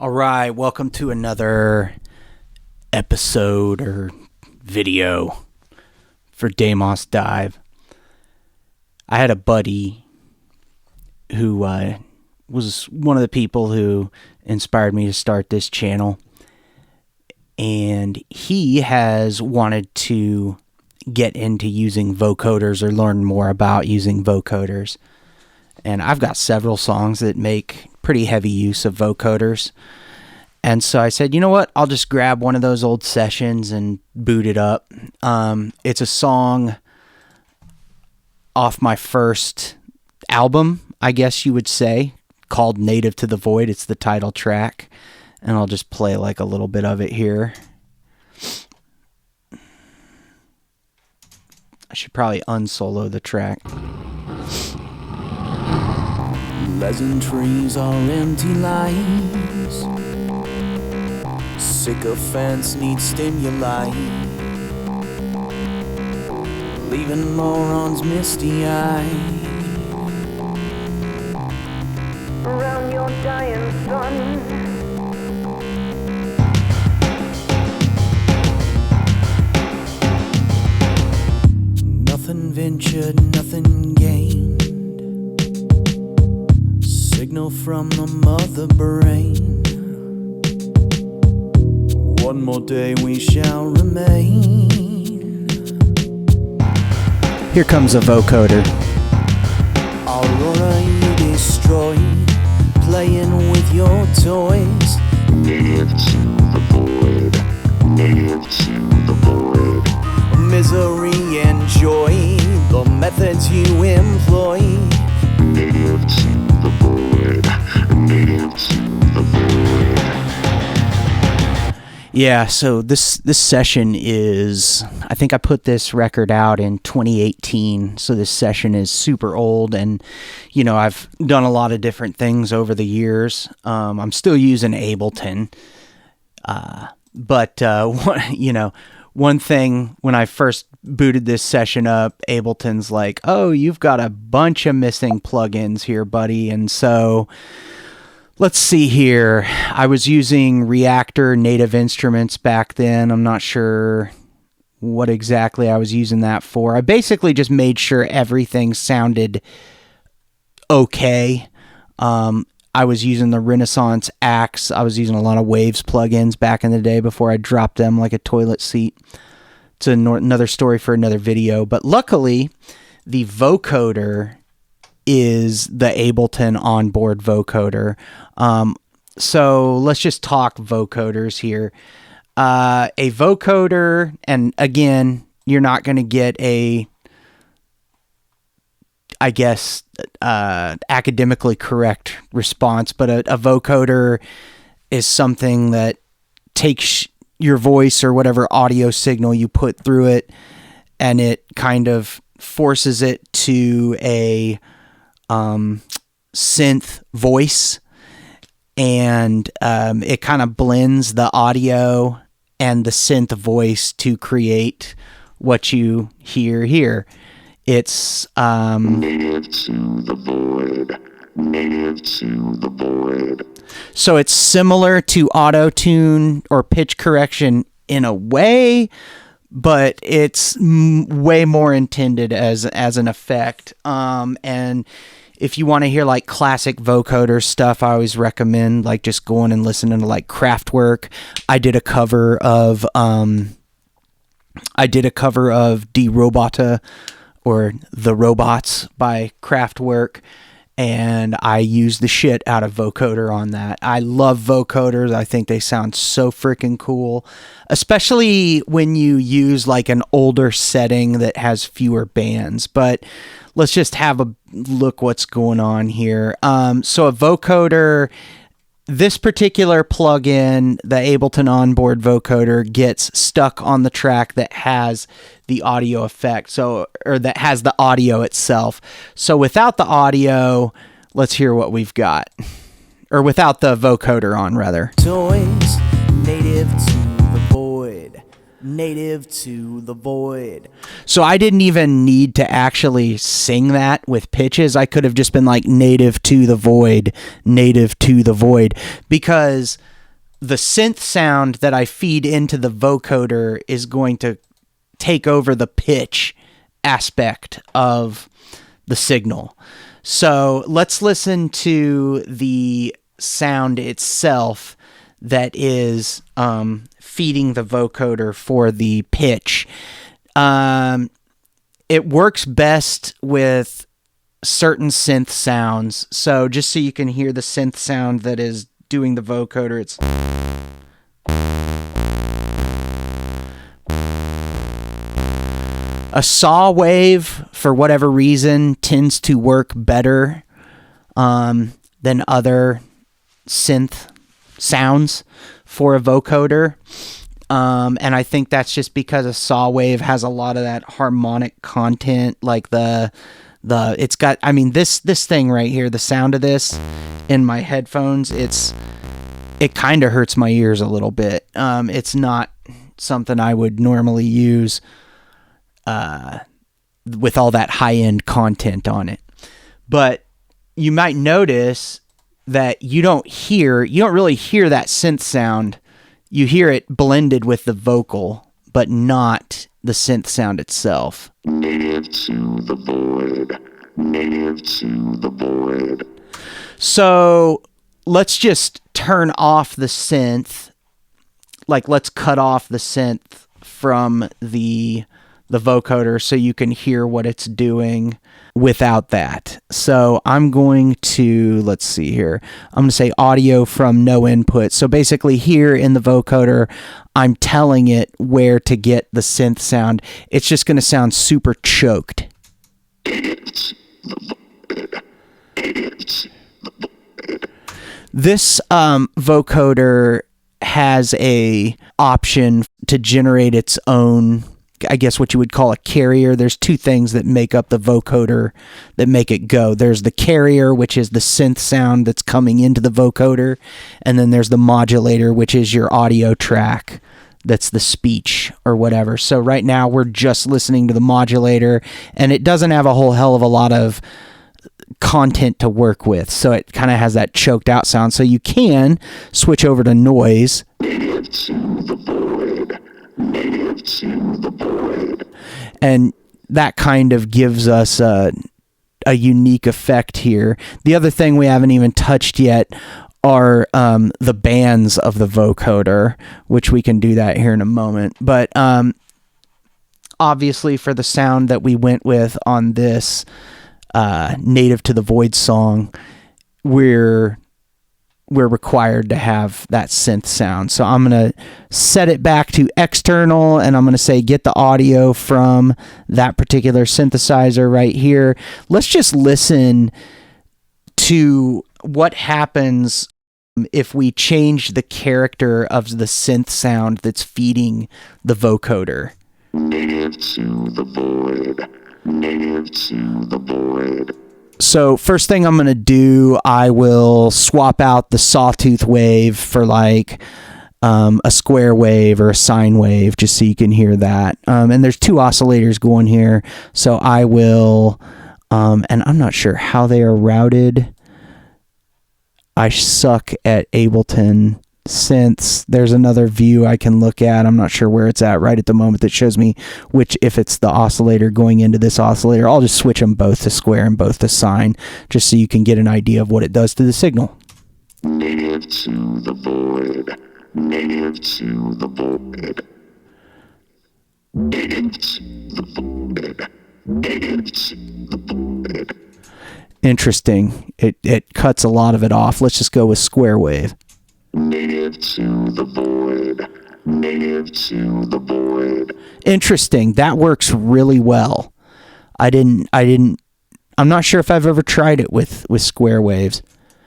All right, welcome to another episode or video for Deimos Dive. I had a buddy who was one of the people who inspired me to start this channel, and he has wanted to get into using vocoders or learn more about using vocoders. And I've got several songs that make pretty heavy use of vocoders. And so I said, you know what? I'll just grab one of those old sessions and boot it up. It's a song off my first album, I guess you would say, called Native to the Void. It's the title track. And I'll just play like a little bit of it here. I should probably unsolo the track. Pleasantries are empty lies. Sycophants need stimuli, leaving morons misty-eyed. Around your dying sun, nothing ventured, nothing gained. Signal from the mother brain. One more day we shall remain. Here comes a vocoder. Aurora you destroy, playing with your toys. Native to the void, native to the void. Misery and joy, the methods you employ. Native to the void, native to the void. Yeah, so this session is, I think I put this record out in 2018, so this session is super old, and, you know, I've done a lot of different things over the years. I'm still using Ableton, but one thing, when I first booted this session up, Ableton's like, oh, you've got a bunch of missing plugins here, buddy, and so let's see here. I was using Reactor Native Instruments back then. I'm not sure what exactly I was using that for. I basically just made sure everything sounded okay. I was using the Renaissance Axe. I was using a lot of Waves plugins back in the day before I dropped them like a toilet seat. It's another story for another video. But luckily, the vocoder is the Ableton onboard vocoder. So let's just talk vocoders here. A vocoder, and again, you're not going to get a, I guess, academically correct response, but a vocoder is something that takes your voice or whatever audio signal you put through it, and it kind of forces it to a synth voice, and it kind of blends the audio and the synth voice to create what you hear here. It's Native to the void, native to the void. So it's similar to auto-tune or pitch correction in a way, but it's way more intended as an effect. And if you want to hear like classic vocoder stuff, I always recommend like just going and listening to like Kraftwerk. I did a cover of Die Roboter, or The Robots by Kraftwerk, and I used the shit out of vocoder on that. I love vocoders. I think they sound so freaking cool, especially when you use like an older setting that has fewer bands. But let's just have a look what's going on here. So a vocoder, this particular plugin, the Ableton onboard vocoder, gets stuck on the track that has the audio effect, or that has the audio itself. So without the audio, let's hear what we've got. Or without the vocoder on, rather. Toys, native to the void. native to the void. So I didn't even need to actually sing that with pitches. I could have just been like native to the void, because the synth sound that I feed into the vocoder is going to take over the pitch aspect of the signal. So let's listen to the sound itself that is feeding the vocoder for the pitch. It works best with certain synth sounds. So just so you can hear the synth sound that is doing the vocoder, it's a saw wave, for whatever reason, tends to work better than other synth sounds for a vocoder. And I think that's just because a saw wave has a lot of that harmonic content, like it's got, I mean, this thing right here, the sound of this in my headphones, it kind of hurts my ears a little bit. It's not something I would normally use with all that high-end content on it. But you might notice that you don't really hear that synth sound. You hear it blended with the vocal, but not the synth sound itself. Native to the void. Native to the void. So let's just turn off the synth. Like, let's cut off the synth from the vocoder so you can hear what it's doing without that. So I'm going to, let's see here. I'm going to say audio from no input. So basically here in the vocoder, I'm telling it where to get the synth sound. It's just going to sound super choked. This vocoder has a option to generate its own, I guess what you would call a carrier. There's two things that make up the vocoder that make it go. There's the carrier, which is the synth sound that's coming into the vocoder, and then there's the modulator, which is your audio track. That's the speech or whatever. So right now we're just listening to the modulator, and it doesn't have a whole hell of a lot of content to work with. So it kind of has that choked out sound. So you can switch over to noise. Native to the void. Native to the void. And that kind of gives us a unique effect here. The other thing we haven't even touched yet are the bands of the vocoder, which we can do that here in a moment. But obviously for the sound that we went with on this Native to the Void song, we're required to have that synth sound. So I'm going to set it back to external, and I'm going to say get the audio from that particular synthesizer right here. Let's just listen to what happens if we change the character of the synth sound that's feeding the vocoder. Native to the void. Native to the void. So first thing I'm going to do, I will swap out the sawtooth wave for like a square wave or a sine wave, just so you can hear that. And there's two oscillators going here. So I will, and I'm not sure how they are routed. I suck at Ableton synths. There's another view I can look at. I'm not sure where it's at right at the moment that shows me if it's the oscillator going into this oscillator. I'll just switch them both to square and both to sine, just so you can get an idea of what it does to the signal. Native to the void. Native to the void. Native to the void. Native to the void. Interesting. It cuts a lot of it off. Let's just go with square wave. Native to the void. Native to the void. Interesting. That works really well. I'm not sure if I've ever tried it with square waves.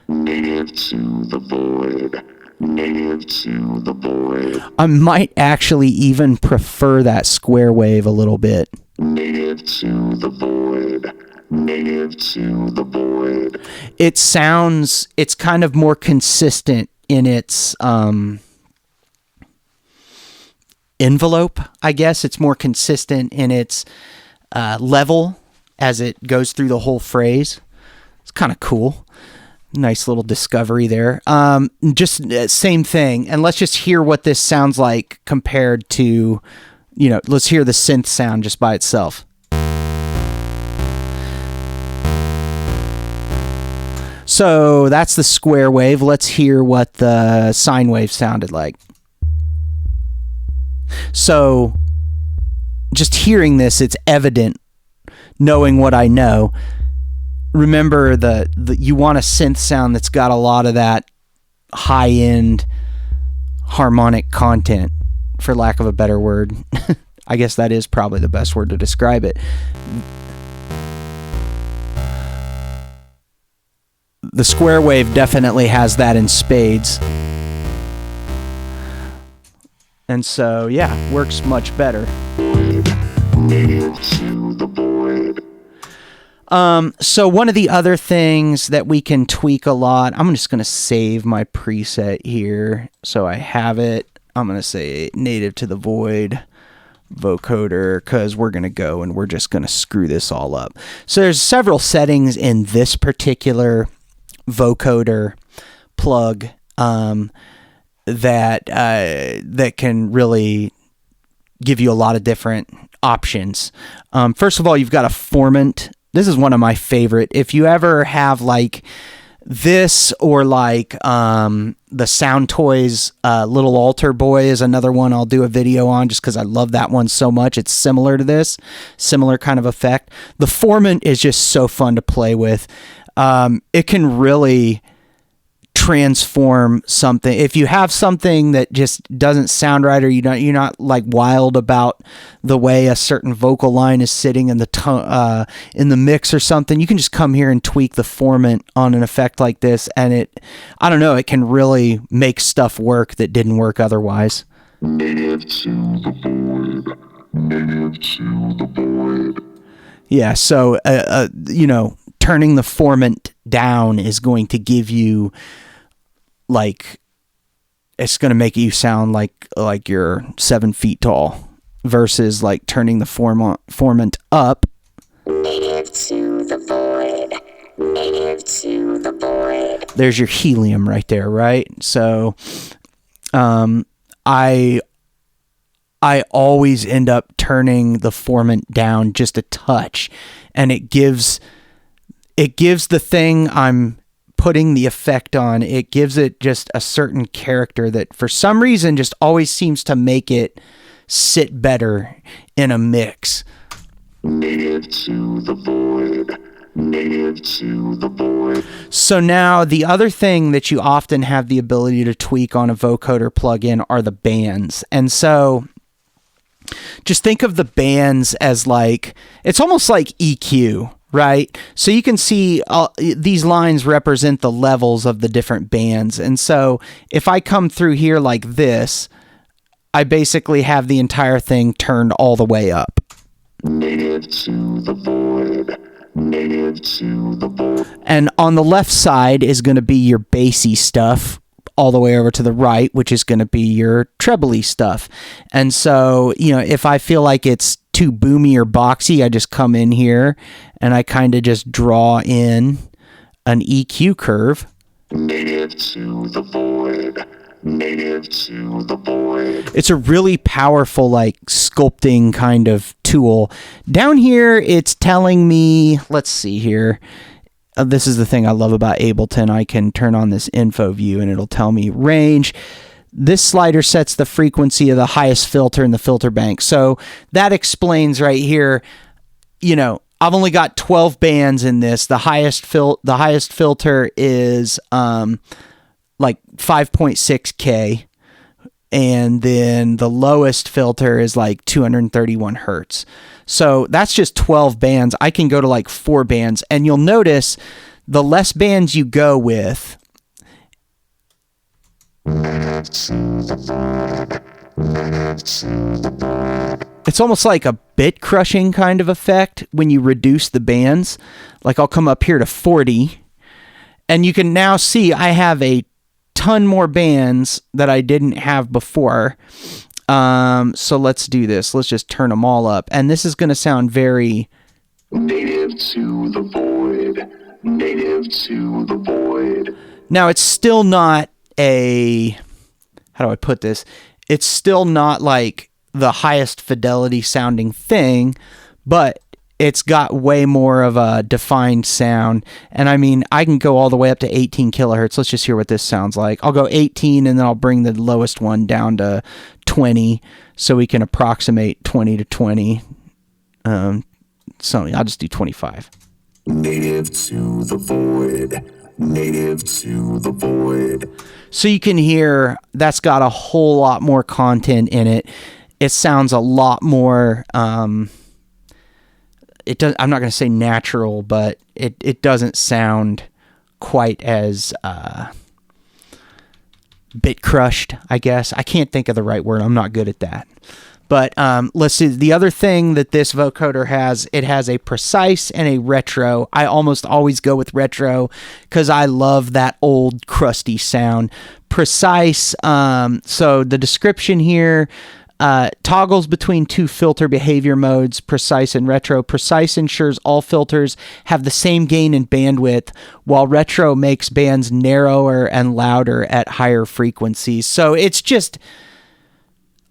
Native to the void. Native to the void. I might actually even prefer that square wave a little bit. Native to the void. Native to the void. It's kind of more consistent in its envelope, I guess. It's more consistent in its level as it goes through the whole phrase. It's kind of cool. Nice little discovery there. Just same thing. And let's just hear what this sounds like compared to, let's hear the synth sound just by itself. So that's the square wave. Let's hear what the sine wave sounded like. So just hearing this, it's evident, knowing what I know. Remember, you want a synth sound that's got a lot of that high-end harmonic content, for lack of a better word. I guess that is probably the best word to describe it. The square wave definitely has that in spades. And so, yeah, works much better. So one of the other things that we can tweak a lot, I'm just going to save my preset here so I have it. I'm going to say native to the void vocoder, because we're going to go and we're just going to screw this all up. So there's several settings in this particular vocoder plug that can really give you a lot of different options. First of all, you've got a formant. This is one of my favorite. If you ever have like this, or like the Sound Toys Little Altar Boy is another one I'll do a video on, just because I love that one so much. It's similar to this, similar kind of effect. The formant is just so fun to play with. It can really transform something. If you have something that just doesn't sound right, or you're not like wild about the way a certain vocal line is sitting in the in the mix or something, you can just come here and tweak the formant on an effect like this, and it can really make stuff work that didn't work otherwise. Native to the void. Native to the void. Yeah, so turning the formant down is going to give you, like, it's going to make you sound like you're 7 feet tall, versus like turning the formant up. Native to the void. Native to the void. There's your helium right there, right? So I always end up turning the formant down just a touch, and it gives the thing I'm putting the effect on, it gives it just a certain character that for some reason just always seems to make it sit better in a mix. Native to the void. Native to the void. So now the other thing that you often have the ability to tweak on a vocoder plugin are the bands. And so just think of the bands as like, it's almost like EQ, right? So you can see these lines represent the levels of the different bands. And so if I come through here like this, I basically have the entire thing turned all the way up. Native to the void. Native to the void. And on the left side is going to be your bassy stuff, all the way over to the right, which is going to be your trebly stuff. And so, if I feel like it's too boomy or boxy, I just come in here and I kind of just draw in an EQ curve. Native to the void. Native to the void. It's a really powerful, like, sculpting kind of tool. Down here, it's telling me, let's see here. This is the thing I love about Ableton. I can turn on this info view and it'll tell me range. This slider sets the frequency of the highest filter in the filter bank. So that explains right here, I've only got 12 bands in this. The highest filter is like 5.6K. And then the lowest filter is like 231 hertz. So that's just 12 bands. I can go to like 4 bands. And you'll notice the less bands you go with, it's almost like a bit crushing kind of effect when you reduce the bands. Like I'll come up here to 40, and you can now see I have a ton more bands that I didn't have before. So let's do this. Let's just turn them all up. And this is going to sound very... Native to the void. Native to the void. Now, it's still not a... How do I put this? It's still not like the highest fidelity sounding thing, but it's got way more of a defined sound. And I mean, I can go all the way up to 18 kilohertz. Let's just hear what this sounds like. I'll go 18 and then I'll bring the lowest one down to 20 so we can approximate 20 to 20. So I'll just do 25. Native to the void. Native to the void. So you can hear that's got a whole lot more content in it. It sounds a lot more... It does. I'm not going to say natural, but it doesn't sound quite as bit crushed, I guess. I can't think of the right word. I'm not good at that. But let's see. The other thing that this vocoder has, it has a precise and a retro. I almost always go with retro because I love that old crusty sound. Precise. So the description here... toggles between two filter behavior modes, precise and retro. Precise ensures all filters have the same gain and bandwidth, while retro makes bands narrower and louder at higher frequencies. So it's just,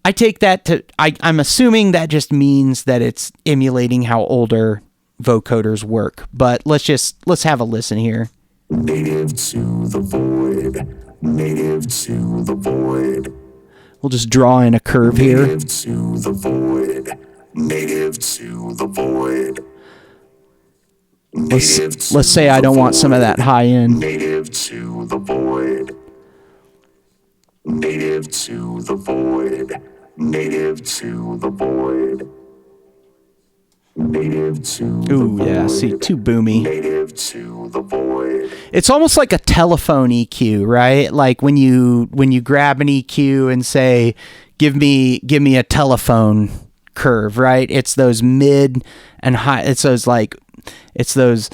I take that to, I'm assuming that just means that it's emulating how older vocoders work. But let's have a listen here. Native to the void. Native to the void. We'll just draw in a curve here. Native to the void. Native to the void. Let's say I don't want some of that high end. Native to the void. Native to the void. Native to the void. Native to the Ooh, yeah, see, too boomy. Native to the void. It's almost like a telephone EQ, right? Like when you grab an EQ and say, give me a telephone curve, right? It's those mid and high, it's those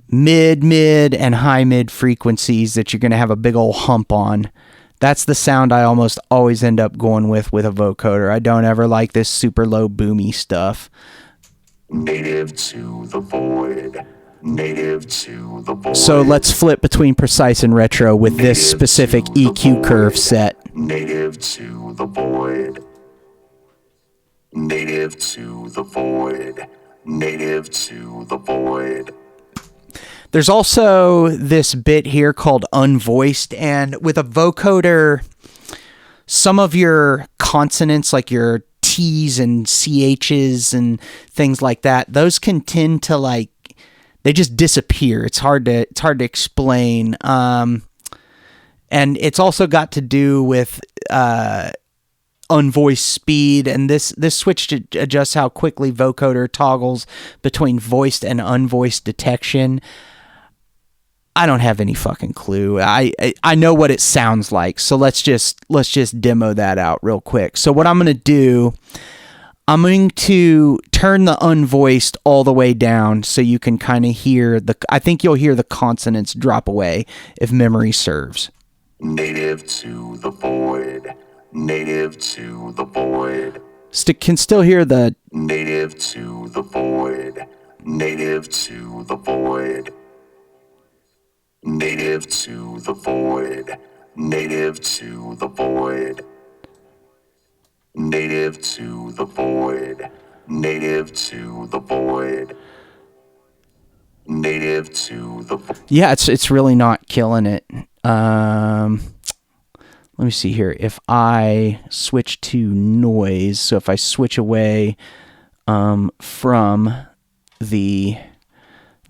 mid and high mid frequencies that you're going to have a big old hump on. That's the sound I almost always end up going with a vocoder. I don't ever like this super low boomy stuff. Native to the void. Native to the void. So let's flip between precise and retro with this specific EQ curve set. Native to the void. Native to the void. Native to the void. There's also this bit here called unvoiced, and with a vocoder, some of your consonants, like your T's and CH's and things like that, those can tend to they just disappear. It's hard to explain. And it's also got to do with unvoiced speed, and this switch adjusts how quickly vocoder toggles between voiced and unvoiced detection. I don't have any fucking clue. I know what it sounds like, so let's just demo that out real quick. So what I'm going to do, I'm going to turn the unvoiced all the way down so you can kind of hear I think you'll hear the consonants drop away if memory serves. Native to the void. Native to the void. Can still hear the Native to the void. Native to the void. Native to the void. Native to the void. Native to the void. Native to the void. Native to the void. Yeah, it's really not killing it. Let me see here. If I switch to noise, so if I switch away from the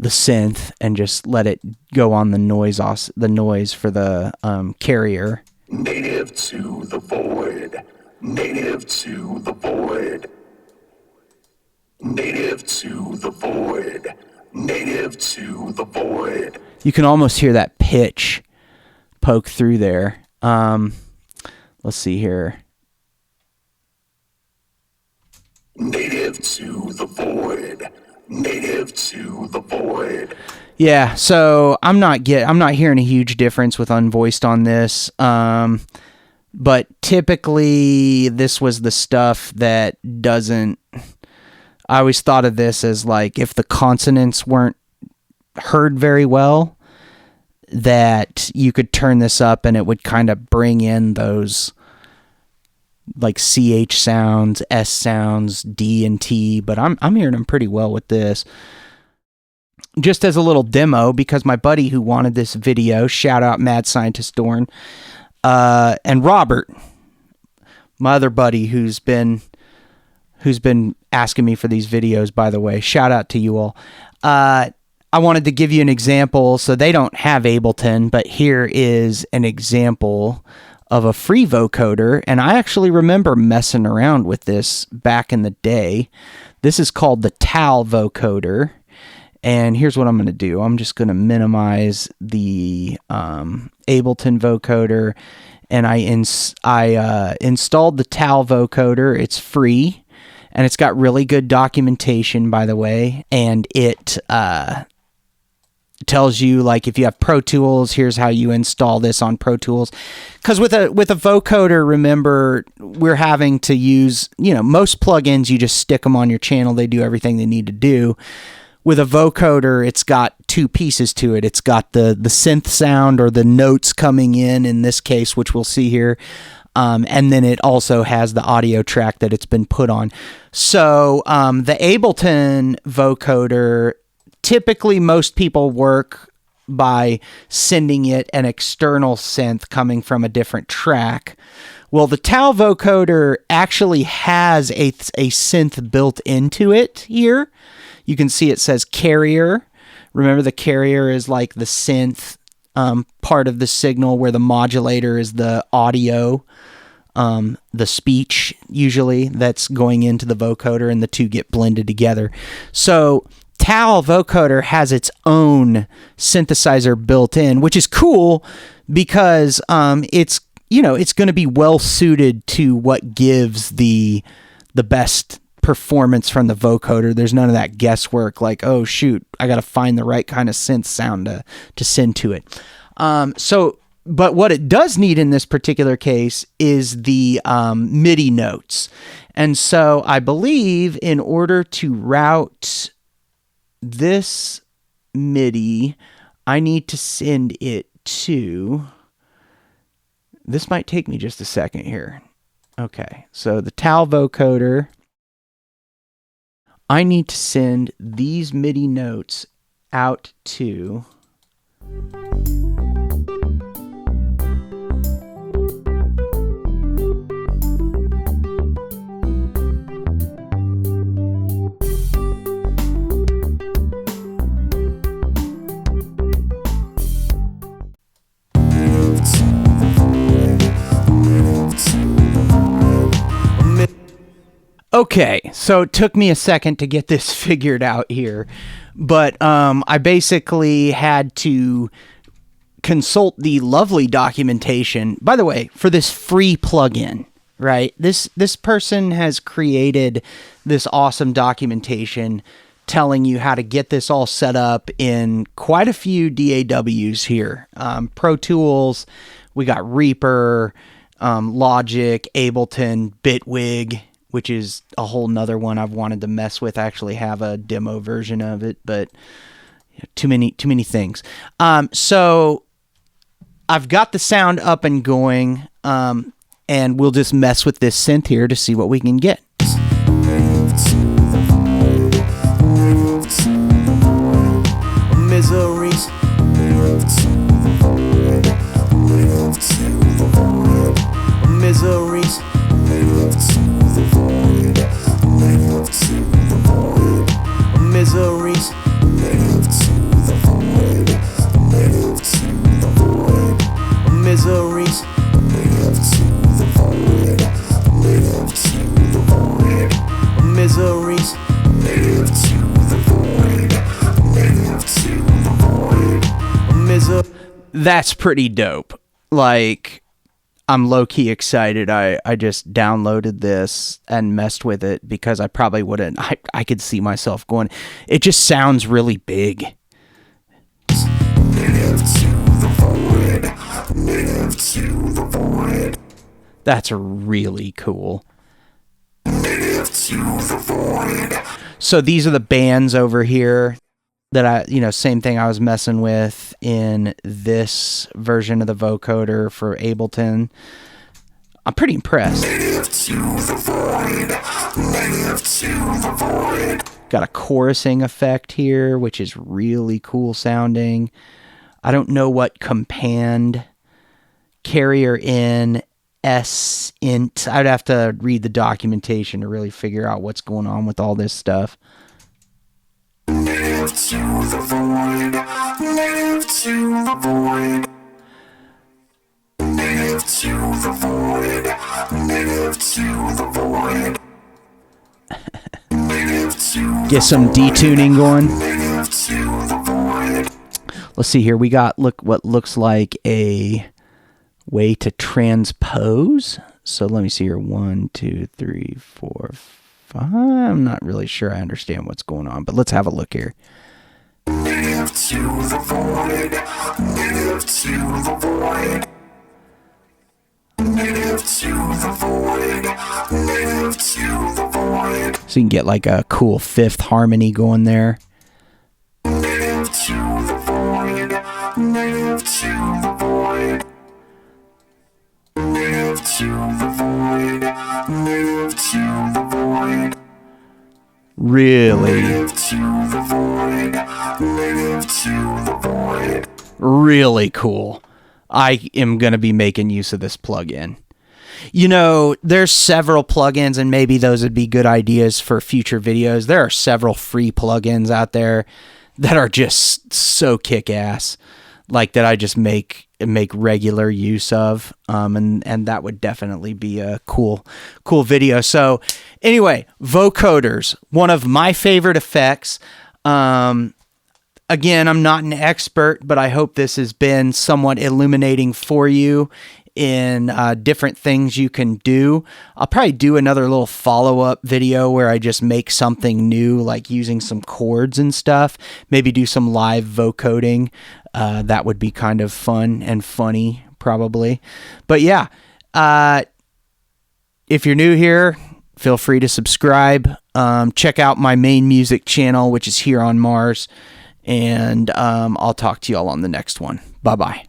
synth and just let it go on the noise for the carrier. Native to the void. Native to the void. Native to the void. Native to the void. You can almost hear that pitch poke through there. Let's see here. Native to the void. Native to the void. Yeah, so I'm not hearing a huge difference with unvoiced on this. But typically, this was the stuff that doesn't... I always thought of this as like if the consonants weren't heard very well, that you could turn this up and it would kind of bring in those like CH sounds, S sounds, D and T, but I'm hearing them pretty well with this. Just as a little demo, because my buddy who wanted this video, shout out Mad Scientist Dorn, and Robert, my other buddy who's been asking me for these videos, by the way, shout out to you all. I wanted to give you an example. So they don't have Ableton, but here is an example of a free vocoder, and I actually remember messing around with this back in the day. This is called the TAL vocoder, and here's what I'm going to do. I'm just going to minimize the Ableton vocoder, and I installed the TAL vocoder. It's free, and it's got really good documentation, by the way, and it tells you, like, if you have Pro Tools, here's how you install this on Pro Tools. Because with a vocoder, remember, we're having to use, most plugins, you just stick them on your channel. They do everything they need to do. With a vocoder, it's got two pieces to it. It's got the synth sound, or the notes coming in this case, which we'll see here. And then it also has the audio track that it's been put on. So the Ableton vocoder, typically most people work by sending it an external synth coming from a different track. Well, the TAL vocoder actually has a synth built into it here. You can see it says carrier. Remember, the carrier is like the synth part of the signal, where the modulator is the audio, the speech usually that's going into the vocoder, and the two get blended together. So TAL vocoder has its own synthesizer built in, which is cool because it's going to be well suited to what gives the best performance from the vocoder. There's none of that guesswork, like, oh shoot, I got to find the right kind of synth sound to send to it. But what it does need in this particular case is the MIDI notes. And so I believe in order to route this MIDI, I need to send it to... This might take me just a second here. Okay, so the TAL vocoder, I need to send these MIDI notes out to... Okay, so it took me a second to get this figured out here, but I basically had to consult the lovely documentation. By the way, for this free plugin, right? This person has created this awesome documentation telling you how to get this all set up in quite a few DAWs here. Pro Tools, we got Reaper, Logic, Ableton, Bitwig, which is a whole nother one I've wanted to mess with. I actually have a demo version of it, but too many things. So I've got the sound up and going, and we'll just mess with this synth here to see what we can get. Miseries. Miseries. Miseries. Miseries. Miseries. That's pretty dope. Like, I'm low-key excited. I just downloaded this and messed with it because I probably wouldn't. I could see myself going. It just sounds really big. That's really cool. Native to the void. So these are the bands over here that same thing I was messing with in this version of the vocoder for Ableton. I'm pretty impressed. Native to the void. Native to the void. Got a chorusing effect here, which is really cool sounding. I don't know what compand, carrier in, S int. I'd have to read the documentation to really figure out what's going on with all this stuff. Native to the void. Native to the void. Native to the void. Native to the void. Native to Get some detuning going. native to the void. Let's see here. We got what looks like a way to transpose. So let me see here. 1, 2, 3, 4, 5. I'm not really sure I understand what's going on, but let's have a look here. Native to the void. Native to the void. Native to the void. Native to the void. So you can get like a cool fifth harmony going there. Native to the void. Native to the void. Native to the void. Native to the void. Really, Native to the void. Native to the void. really cool. I am going to be making use of this plugin. There's several plugins, and maybe those would be good ideas for future videos. There are several free plugins out there that are just so kick-ass, like that I just make regular use of, and that would definitely be a cool video. So anyway, vocoders, one of my favorite effects. Again, I'm not an expert, but I hope this has been somewhat illuminating for you in different things you can do. I'll probably do another little follow-up video where I just make something new, like using some chords and stuff. Maybe do some live vocoding. That would be kind of fun and funny, probably. But yeah, if you're new here, feel free to subscribe. Check out my main music channel, which is here on Mars. And I'll talk to you all on the next one. Bye-bye.